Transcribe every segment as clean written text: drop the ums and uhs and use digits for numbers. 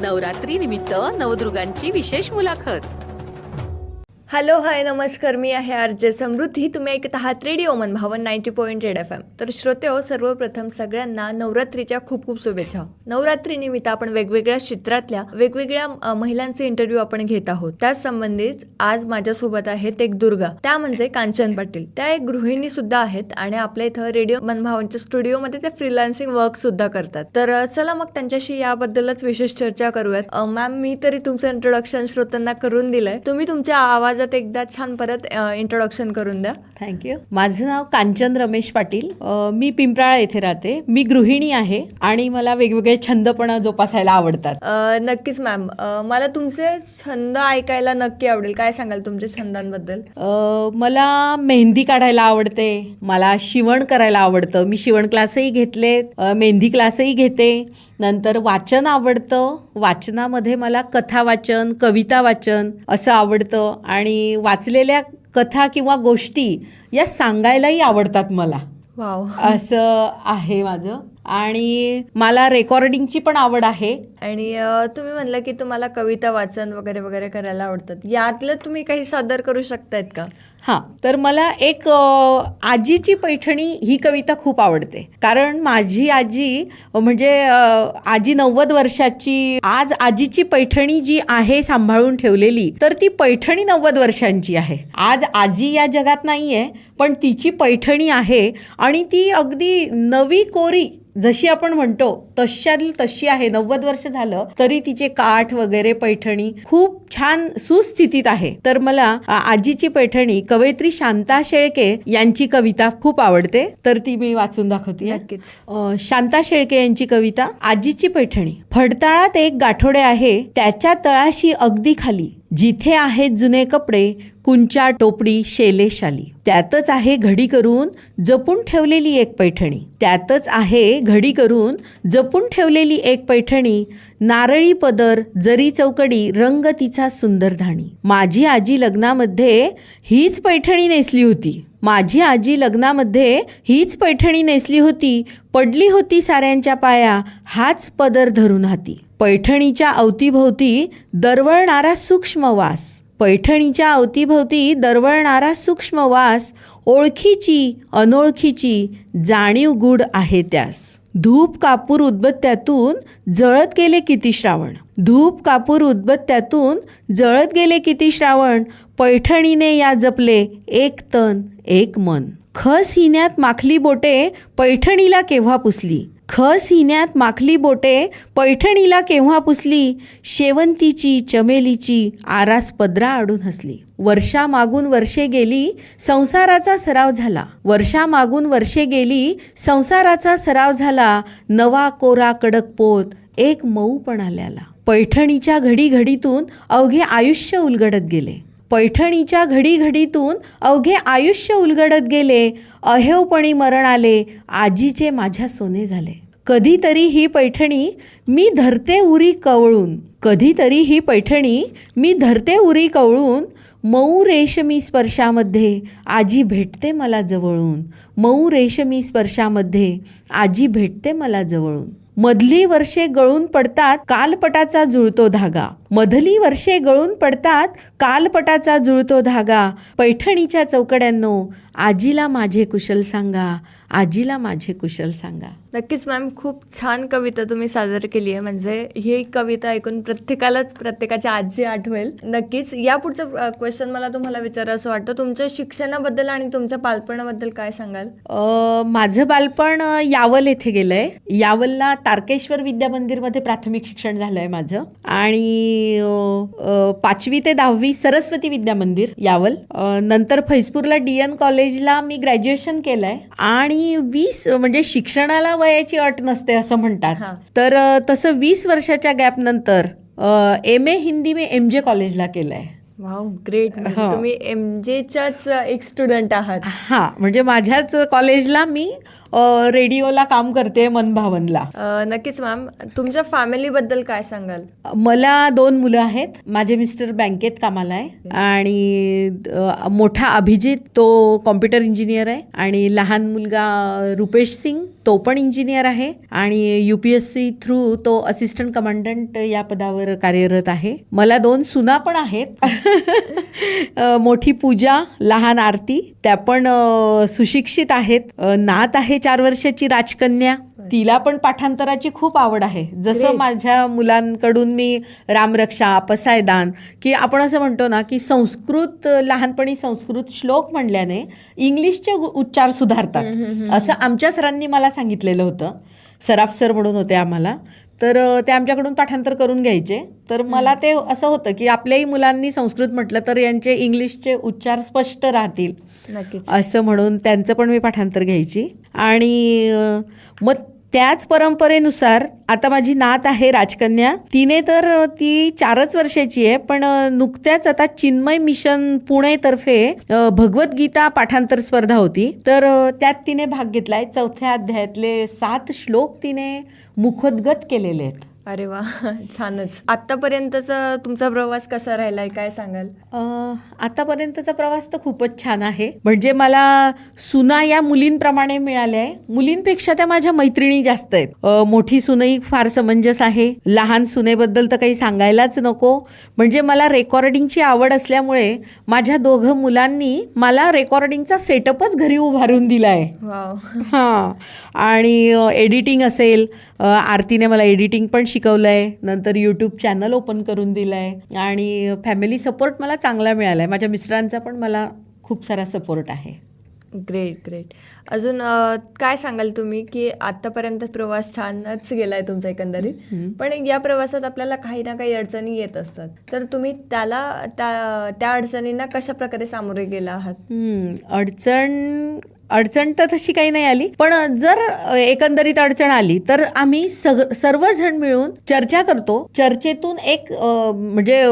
नवरात्री निमित्त नवदुर्गांची विशेष मुलाखत. हॅलो हाय नमस्कार, मी आहे आर.जे. समृद्धी. तुम्ही ऐकत आहात रेडिओ मनभावन 90.8 FM. तर श्रोतेहो, सर्वप्रथम सगळ्यांना नवरात्रीच्या खूप खूप शुभेच्छा. नवरात्रीनिमित्त आपण वेगवेगळ्या क्षेत्रातल्या वेगवेगळ्या महिलांचे इंटरव्ह्यू आपण घेत आहोत. त्याच संबंधित आज माझ्यासोबत आहेत एक दुर्गा, त्या म्हणजे कांचन पाटील. त्या एक गृहिणी सुद्धा आहेत आणि आपल्या इथं रेडिओ मनभावनच्या स्टुडिओमध्ये त्या फ्रीलान्सिंग वर्क सुद्धा करतात. तर चला मग त्यांच्याशी याबद्दलच विशेष चर्चा करूयात. मॅम, मी तरी तुमचं इंट्रोडक्शन श्रोत्यांना करून दिलंय. तुम्ही तुमच्या आवाजात एकदा छान परत इंट्रोडक्शन करून द्या. थँक्यू. माझं नाव कांचन रमेश पाटील. मी पिंपराळा येथे राहते. मी गृहिणी आहे आणि मला वेगवेगळे छंद पण जोपासायला आवडतात. नक्कीच मॅम, मला तुमचे छंद ऐकायला नक्की आवडेल. काय सांगाल तुमच्या छंदांबद्दल? मला मेहंदी काढायला आवडते, मला शिवण करायला आवडतं. मी शिवण क्लासही घेतले, मेहंदी क्लासही घेते. नंतर वाचन आवडतं. वाचनामध्ये मला कथा वाचन, कविता वाचन असं आवडतं आणि वाचलेल्या कथा किंवा गोष्टी या सांगायलाही आवडतात मला. वाव, असं आहे माझं. आणि मला रेकॉर्डिंगची पण आवड आहे. आणि तुम्ही म्हणलं की तुम्हाला कविता वाचन वगैरे वगैरे करायला आवडतात. यातलं तुम्ही काही सादर करू शकतायत का? हां, तर मला एक आजीची पैठणी ही कविता खूप आवडते. कारण माझी आजी म्हणजे आजी 90 वर्षाची. आज आजीची पैठणी जी आहे सांभाळून ठेवलेली, तर ती पैठणी 90 वर्षांची आहे. आज आजी या जगात नाही आहे, पण तिची पैठणी आहे आणि ती अगदी नवी कोरी जशी आपण म्हणतो तशी आहे. 90 वर्ष झालं तरी तिचे काठ वगैरे पैठणी खूप छान सुस्थितीत आहे. तर मला आजीची पैठणी कवयित्री शांता शेळके यांची कविता खूप आवडते, तर ती मी वाचून दाखवते. नक्कीच. शांता शेळके यांची कविता. आजीची पैठणी. फडताळात एक गाठोडे आहे, त्याच्या तळाशी अगदी खाली जिथे आहेत जुने कपडे, कुंचा टोपडी शेले शाली. त्यातच आहे घडी करून जपून ठेवलेली एक पैठणी. त्यातच आहे घडी करून जपून ठेवलेली एक पैठणी. नारळी पदर, जरी चौकडी, रंग तिचा सुंदर धाणी. माझी आजी लग्नामध्ये हीच पैठणी नेसली होती. माझी आजी लग्नामध्ये हीच पैठणी नेसली होती. पडली होती साऱ्यांच्या पाया, हाच पदर धरून हाती. पैठणीच्या अवतीभोवती दरवळणारा सूक्ष्म वास. पैठणीच्या अवतीभोवती दरवळणारा सूक्ष्म वास. ओळखीची अनोळखीची जाणीव गूढ आहे त्यास. धूप कापूर उदबत्त्यातून जळत गेले किती श्रावण. धूप कापूर उदबत्त्यातून जळत गेले किती श्रावण. पैठणीने या जपले एक तन एक मन. खस हिन्यात माखली बोटे पैठणीला केव्हा पुसली. खस हिन्यात माखली बोटे पैठणीला केव्हा पुसली. शेवंतीची चमेलीची आरास पदरा आडून हसली. वर्षामागून वर्षे गेली संसाराचा सराव झाला. वर्षामागून वर्षे गेली संसाराचा सराव झाला. नवा कोरा कडक पोत एक मऊ पण आल्याला. पैठणीच्या घडीघडीतून अवघे आयुष्य उलगडत गेले. पैठणीच्या घडीघडीतून अवघे आयुष्य उलगडत गेले. अहेवपणी मरण आले, आजीचे माझ्या सोने झाले. कधीतरी ही पैठणी मी धरते उरी कवळून. कधीतरी ही पैठणी मी धरते उरी कवळून. मऊ रेशमी स्पर्शामध्ये आजी भेटते मला जवळून. मऊ रेशमी स्पर्शामध्ये आजी भेटते मला जवळून. मधली वर्षे गळून पडतात कालपटाचा जुळतो धागा. मधली वर्षे गळून पडतात कालपटाचा जुळतो धागा. पैठणीच्या चौकड्यांनो आजीला माझे कुशल सांगा. आजीला माझे कुशल सांगा. नक्कीच मॅम, खूप छान कविता तुम्ही सादर केली आहे. म्हणजे ही कविता ऐकून प्रत्येकालाच प्रत्येकाची आजी आठवेल. नक्कीच. या पुढचं क्वेश्चन मला तुम्हाला विचारावं असं वाटतं, तुमच्या शिक्षणाबद्दल आणि तुमच्या बालपणाबद्दल काय सांगाल? माझं बालपण यावल येथे गेलंय. यावलला तारकेश्वर विद्या मंदिरमध्ये प्राथमिक शिक्षण झालंय माझं. आणि 5वी ते 10वी सरस्वती विद्या मंदिर यावल. नंतर फैजपूरला DN कॉलेजला मी ग्रॅज्युएशन केलंय. आणि 20 म्हणजे शिक्षणाला वयाची अट नसते असं म्हणतात. तर तसं 20 वर्षाच्या गॅप नंतर MA हिंदी मी MJ कॉलेजला केलंय. Wow, great. तुम्ही MJच्याच एक स्टुडंट आहात. हां, म्हणजे माझ्याच कॉलेजला मी रेडिओला काम करते, मनभावनला. नक्कीच मॅम, तुमच्या फॅमिलीबद्दल काय सांगाल? मला 2 मुलं आहेत. माझे मिस्टर बँकेत कामाला आहे आणि मोठा अभिजित तो कॉम्प्युटर इंजिनियर आहे आणि लहान मुलगा रुपेश सिंग तो पण इंजिनियर आहे आणि UPSC थ्रू तो असिस्टंट कमांडंट या पदावर कार्यरत आहे. मला 2 सुना पण आहेत. मोठी पूजा, लहान आरती, त्या पण सुशिक्षित आहेत. नात आहे 4 वर्षाची राजकन्या, तिला पण पाठांतराची खूप आवड आहे. जसं माझ्या मुलांकडून मी रामरक्षा, पसायदान, की आपण असं म्हणतो ना की संस्कृत लहानपणी संस्कृत श्लोक म्हणल्याने इंग्लिशचे उच्चार सुधारतात, असं आमच्या सरांनी मला सांगितलेलं होतं. सराफ सर म्हणून होते आम्हाला, तर ते आमच्याकडून पाठांतर करून घ्यायचे. तर मला ते असं होतं की आपल्याही मुलांनी संस्कृत म्हटलं तर यांचे इंग्लिशचे उच्चार स्पष्ट राहतील नक्कीच. असं म्हणून त्यांचं पण मी पाठांतर घ्यायची. आणि मग त्याच परंपरेनुसार आता माझी नात आहे राजकन्या, तिने तर ती 4च वर्षाची आहे, पण नुकत्याच आता चिन्मय मिशन पुणेतर्फे भगवद्गीता पाठांतर स्पर्धा होती, तर त्यात तिने भाग घेतलाय. 4थ्या अध्यायातले 7 श्लोक तिने मुखोद्गत केलेले आहेत. अरे वा, छानच. आतापर्यंतचा तुमचा प्रवास कसा राहिलाय, काय सांगाल? आतापर्यंतचा प्रवास तर खूपच छान आहे. म्हणजे मला सुना या मुलींप्रमाणे मिळाल्या आहे. मुलींपेक्षा त्या माझ्या मैत्रिणी जास्त आहेत. मोठी सुनई फार समंजस आहे, लहान सुनेबद्दल तर काही सांगायलाच नको. म्हणजे मला रेकॉर्डिंगची आवड असल्यामुळे माझ्या 2 मुलांनी मला रेकॉर्डिंगचा सेटअपच घरी उभारून दिला आहे. वाव. हां, आणि एडिटिंग असेल, आरतीने मला एडिटिंग पण शिकवलं आहे. नंतर यूट्यूब चॅनल ओपन करून दिलं आहे आणि फॅमिली सपोर्ट मला चांगला मिळाला आहे. माझ्या मिस्टरांचा पण मला खूप सारा सपोर्ट आहे. Great great. अजून काय सांगाल तुम्ही की आतापर्यंत प्रवास छानच गेलाय तुमचा एकंदरीत, पण या प्रवासात आपल्याला काही ना काही अडचणी येत असतात, तर तुम्ही त्या अडचणींना कशा प्रकारे सामोरे गेला आहात? अडचण तर तशी काही नाही आली, पण जर एकंदरीत अडचण आली तर आम्ही सर्वजण मिळून चर्चा करतो. चर्चेतून एक म्हणजे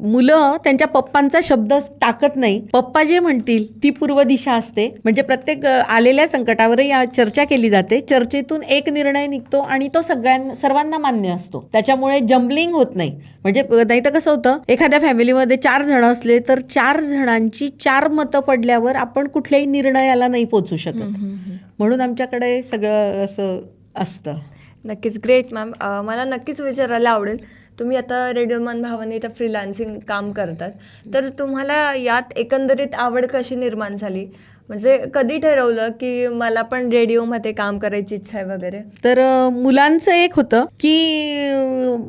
मुलं त्यांच्या पप्पांचा शब्द टाकत नाही, पप्पा जे म्हणतील ती पूर्व दिशा असते. म्हणजे प्रत्येक आलेल्या संकटावर या चर्चा केली जाते. चर्चेतून एक निर्णय निघतो आणि तो सर्वांना मान्य असतो. त्याच्यामुळे जम्बलिंग होत नाही. म्हणजे नाही तर कसं होतं, एखाद्या फॅमिलीमध्ये 4 जण असले तर 4 जणांची 4 मतं पडल्यावर आपण कुठल्याही निर्णयाला नाही पोचू शकत. म्हणून आमच्याकडे सगळं असं असतं. नक्कीच. Great ma'am. मला नक्कीच विचारायला आवडेल, तुम्ही आता रेडिओ मन भावने इथं फ्रीलान्सिंग काम करतात, तर तुम्हाला यात एकंदरीत आवड कशी निर्माण झाली? म्हणजे कधी ठरवलं की मला पण रेडिओमध्ये काम करायची इच्छा आहे वगैरे? तर मुलांचं एक होतं की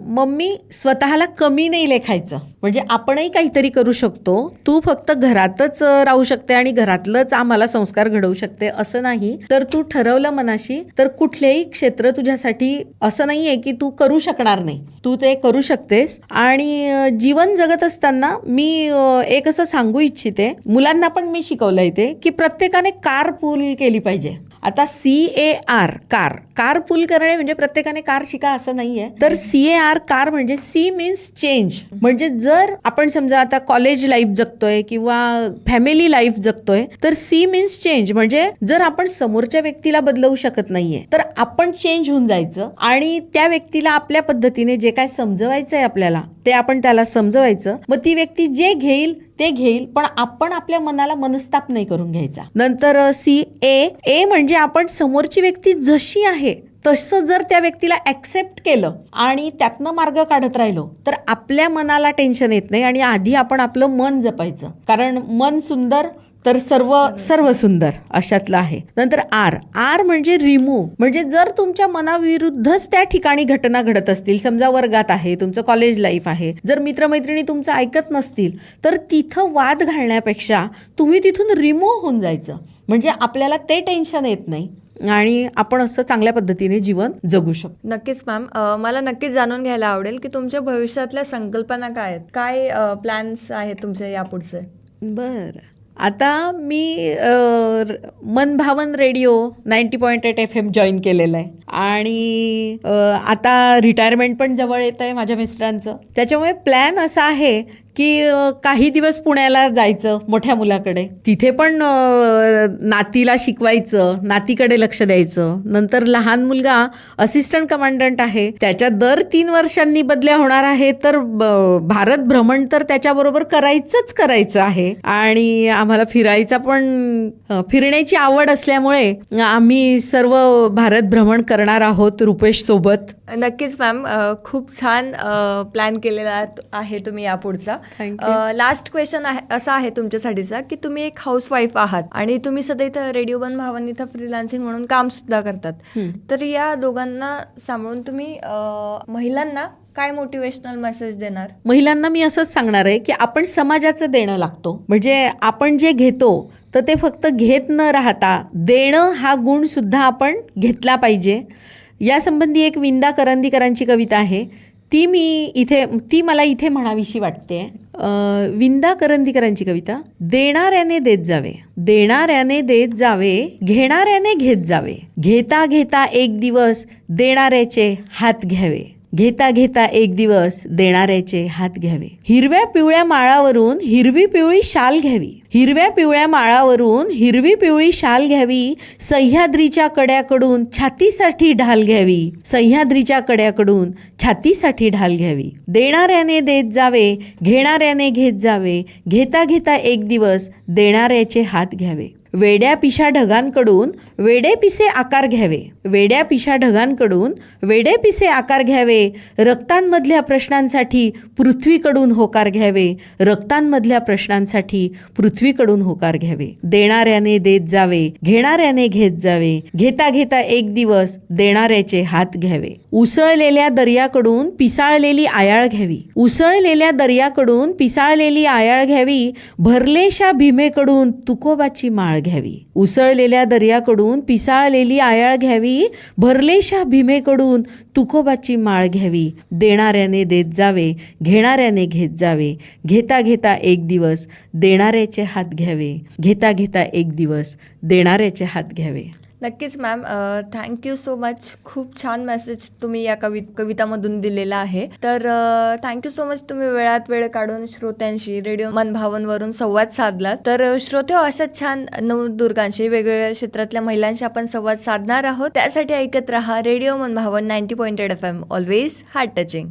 मम्मी स्वतःला कमी नाही लेखायचं, म्हणजे आपणही काहीतरी करू शकतो, तू फक्त घरातच राहू शकते आणि घरातलंच आम्हाला संस्कार घडवू शकते असं नाही. तर तू ठरवलं मनाशी तर कुठलेही क्षेत्र तुझ्यासाठी असं नाही आहे की तू करू शकणार नाही, तू ते करू शकतेस. आणि जीवन जगत असताना मी एक असं सांगू इच्छिते, मुलांना पण मी शिकवलंय ते, की प्रत्येकाने कार पूल केली पाहिजे. आता CAR कार पूल करणे म्हणजे प्रत्येकाने कार शिका असं नाहीये. तर CAR कार म्हणजे C मीन्स चेंज. म्हणजे जर आपण समजा आता कॉलेज लाईफ जगतोय किंवा फॅमिली लाईफ जगतोय तर C मीन्स चेंज. म्हणजे जर आपण समोरच्या व्यक्तीला बदलवू शकत नाहीये तर आपण चेंज होऊन जायचं आणि त्या व्यक्तीला आपल्या पद्धतीने जे काय समजवायचंय आपल्याला ते आपण त्याला समजवायचं. मग ती व्यक्ती जे घेईल ते घेईल, पण आपण आपल्या मनाला मनस्ताप नाही करून घ्यायचा. नंतर CA म्हणजे आपण समोरची व्यक्ती जशी आहे तसं जर त्या व्यक्तीला ॲक्सेप्ट केलं आणि त्यातनं मार्ग काढत राहिलो तर आपल्या मनाला टेन्शन येत नाही. आणि आधी आपण आपलं मन जपायचं, कारण मन सुंदर तर सर्व सुंदर अशातलं आहे. नंतर R म्हणजे रिमूव्ह. म्हणजे जर तुमच्या मनाविरुद्धच त्या ठिकाणी घटना घडत असतील, समजा वर्गात आहे, तुमचं कॉलेज लाईफ आहे, जर मित्रमैत्रिणी तुमचं ऐकत नसतील तर तिथं वाद घालण्यापेक्षा तुम्ही तिथून रिमूव्ह होऊन जायचं. म्हणजे आपल्याला ते टेन्शन येत नाही आणि आपण असं चांगल्या पद्धतीने जीवन जगू शकतो. नक्कीच मॅम. मला नक्कीच जाणून घ्यायला आवडेल की तुमच्या भविष्यातल्या संकल्पना काय आहेत, काय प्लॅन्स आहेत तुमचे यापुढचे? बरं, आता मी मनभावन रेडिओ 90.8 FM जॉईन केलेलं आहे आणि आता रिटायरमेंट पण जवळ येत आहे माझ्या मिस्टरांचं. त्याच्यामुळे प्लॅन असा आहे की काही दिवस पुण्याला जायचं मोठ्या मुलाकडे, तिथे पण नातीला शिकवायचं, नातीकडे लक्ष द्यायचं. नंतर लहान मुलगा असिस्टंट कमांडंट आहे, त्याच्या दर 3 वर्षांनी बदल्या होणार आहे, तर भारत भ्रमण तर त्याच्याबरोबर करायचं आहे. आणि आम्हाला फिरायचा पण फिरण्याची आवड असल्यामुळे आम्ही सर्व भारत भ्रमण करणार आहोत रुपेश सोबत. नक्कीच मॅम, खूप छान प्लॅन केलेला आहे तुम्ही यापुढचा. लास्ट क्वेश्चन असा आहे तुमच्यासाठीचा की तुम्ही एक हाऊसवाईफ आहात आणि तुम्ही सध्या इथं रेडिओ वन भावन इथं फ्रीलान्सिंग म्हणून काम सुद्धा करतात. तर या दोघांना सांभाळून तुम्ही महिलांना काय मोटिवेशनल मेसेज देणार? महिलांना मी असंच सांगणार आहे की आपण समाजाचं देणं लागतो. म्हणजे आपण जे घेतो तर ते फक्त घेत न राहता देणं हा गुण सुद्धा आपण घेतला पाहिजे. यासंबंधी एक विंदा करंदीकरांची कविता आहे, ती मला इथे म्हणावीशी वाटते. विंदा करंदीकरांची कविता. देणाऱ्याने देत जावे, देणाऱ्याने देत जावे, घेणाऱ्याने घेत जावे, घेता घेता एक दिवस देणाऱ्याचे हात घ्यावे, घेता घेता एक दिवस देणाऱ्याचे हात घ्यावे. हिरव्या पिवळ्या माळावरून हिरवी पिवळी शाल घ्यावी, हिरव्या पिवळ्या माळावरून हिरवी पिवळी शाल घ्यावी, सह्याद्रीच्या कड्याकडून छातीसाठी ढाल घ्यावी, सह्याद्रीच्या कड्याकडून छातीसाठी ढाल घ्यावी. देणाऱ्याने देत जावे, घेणाऱ्याने घेत जावे, घेता घेता एक दिवस देणाऱ्याचे हात घ्यावे. वेड्या पिशा ढगांकडून वेडे पिसे आकार घ्यावे, वेड्या पिशा ढगांकडून वेडे पिसे आकार घ्यावे, रक्तांमधल्या प्रश्नांसाठी पृथ्वीकडून होकार घ्यावे, रक्तांमधल्या प्रश्नांसाठी पृथ्वीकडून होकार घ्यावे. देणाऱ्याने देत जावे, घेणाऱ्याने घेत जावे, घेता घेता एक दिवस देणाऱ्याचे हात घ्यावे. उसळलेल्या दर्याकडून पिसाळलेली आयाळ घ्यावी, उसळलेल्या दर्याकडून पिसाळलेली आयाळ घ्यावी, भरलेशा भीमेकडून तुकोबाची माळ घ्यावी, उसळलेल्या दर्याकडून पिसाळलेली आयाळ घ्यावी, भरलेशा भीमेकडून तुकोबाची माळ घ्यावी. देणाऱ्याने देत जावे, घेणाऱ्याने घेत जावे, घेता घेता एक दिवस देणाऱ्याचे हात घ्यावे, घेता घेता एक दिवस देणाऱ्याचे हात घ्यावे. नक्कीच मॅम, थँक्यू सो मच. खूप छान मेसेज तुम्ही या कवितामधून दिलेला आहे. तर थँक्यू सो मच, तुम्ही वेळात वेळ काढून श्रोत्यांशी रेडिओ मन भावनवरून संवाद साधला. तर श्रोते, अशाच छान नवदुर्गांशी वेगवेगळ्या क्षेत्रातल्या महिलांशी आपण संवाद साधणार आहोत. त्यासाठी ऐकत रहा रेडिओ मन भावन 90.8 FM, ऑलवेज हार्ट टचिंग.